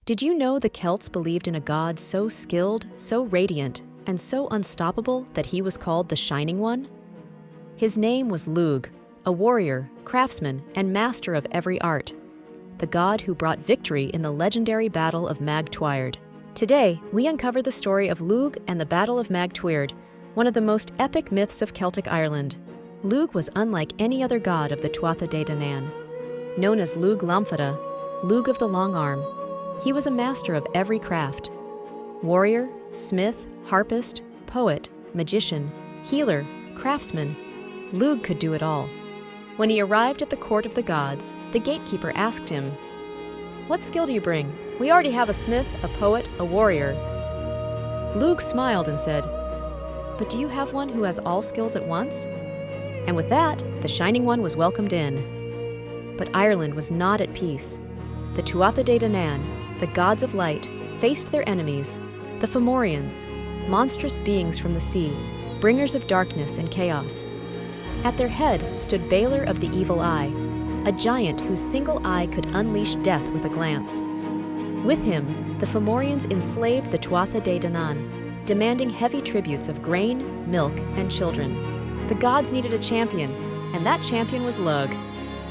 Did you know the Celts believed in a god so skilled, so radiant, and so unstoppable that he was called the Shining One? His name was Lugh, a warrior, craftsman, and master of every art, the god who brought victory in the legendary Battle of Mag Tuired. Today, we uncover the story of Lugh and the Battle of Mag Tuired, one of the most epic myths of Celtic Ireland. Lugh was unlike any other god of the Tuatha De Danann. Known as Lughnasadh, Lugh of the Long Arm, he was a master of every craft. Warrior, smith, harpist, poet, magician, healer, craftsman, Lugh could do it all. When he arrived at the court of the gods, the gatekeeper asked him, "What skill do you bring? We already have a smith, a poet, a warrior." Lugh smiled and said, "But do you have one who has all skills at once?" And with that, the Shining One was welcomed in. But Ireland was not at peace. The Tuatha De Danann, the gods of light, faced their enemies, the Fomorians, monstrous beings from the sea, bringers of darkness and chaos. At their head stood Balor of the Evil Eye, a giant whose single eye could unleash death with a glance. With him, the Fomorians enslaved the Tuatha De Danann, demanding heavy tributes of grain, milk, and children. The gods needed a champion, and that champion was Lugh.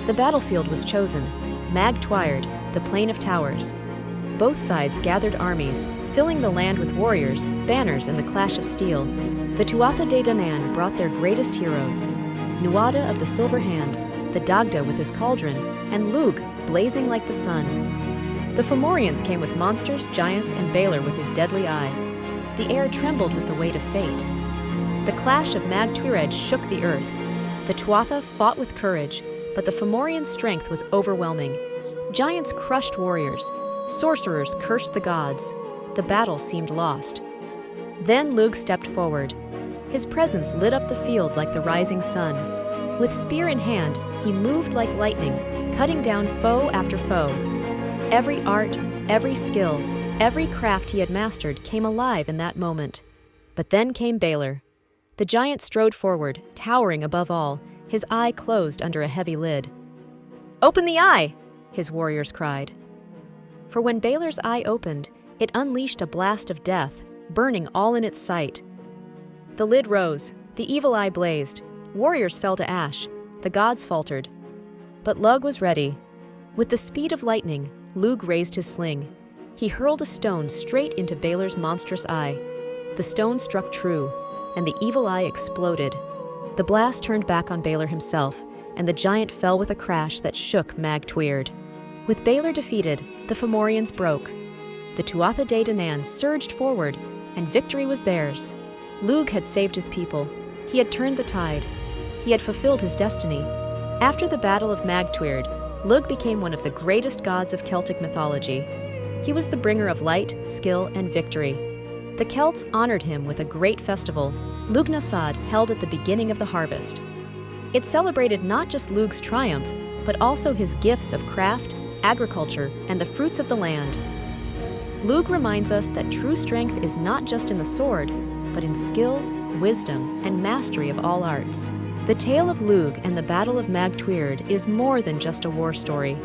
The battlefield was chosen, Mag Tuired, the Plain of Towers. Both sides gathered armies, filling the land with warriors, banners, and the clash of steel. The Tuatha De Danann brought their greatest heroes, Nuada of the Silver Hand, the Dagda with his cauldron, and Lugh, blazing like the sun. The Fomorians came with monsters, giants, and Balor with his deadly eye. The air trembled with the weight of fate. The clash of Mag Tuired shook the earth. The Tuatha fought with courage, but the Fomorians' strength was overwhelming. Giants crushed warriors. Sorcerers cursed the gods. The battle seemed lost. Then Lugh stepped forward. His presence lit up the field like the rising sun. With spear in hand, he moved like lightning, cutting down foe after foe. Every art, every skill, every craft he had mastered came alive in that moment. But then came Balor. The giant strode forward, towering above all, his eye closed under a heavy lid. "Open the eye!" his warriors cried. For when Balor's eye opened, it unleashed a blast of death, burning all in its sight. The lid rose, the evil eye blazed, warriors fell to ash, the gods faltered. But Lugh was ready. With the speed of lightning, Lugh raised his sling. He hurled a stone straight into Balor's monstrous eye. The stone struck true, and the evil eye exploded. The blast turned back on Balor himself, and the giant fell with a crash that shook Mag Tuired. With Balor defeated, the Fomorians broke. The Tuatha De Danann surged forward, and victory was theirs. Lugh had saved his people. He had turned the tide. He had fulfilled his destiny. After the Battle of Mag Tuired, Lugh became one of the greatest gods of Celtic mythology. He was the bringer of light, skill, and victory. The Celts honored him with a great festival, Lughnasadh, held at the beginning of the harvest. It celebrated not just Lugh's triumph, but also his gifts of craft, agriculture, and the fruits of the land. Lugh reminds us that true strength is not just in the sword, but in skill, wisdom, and mastery of all arts. The tale of Lugh and the Battle of Mag Tuired is more than just a war story.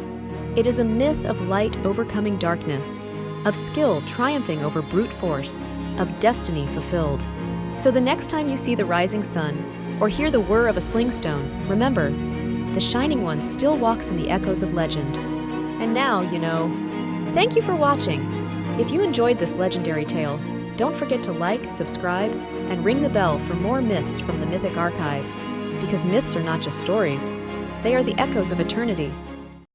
It is a myth of light overcoming darkness, of skill triumphing over brute force, of destiny fulfilled. So the next time you see the rising sun, or hear the whir of a slingstone, remember, the Shining One still walks in the echoes of legend. And now, you know. Thank you for watching. If you enjoyed this legendary tale, don't forget to like, subscribe, and ring the bell for more myths from the Mythic Archive. Because myths are not just stories, they are the echoes of eternity.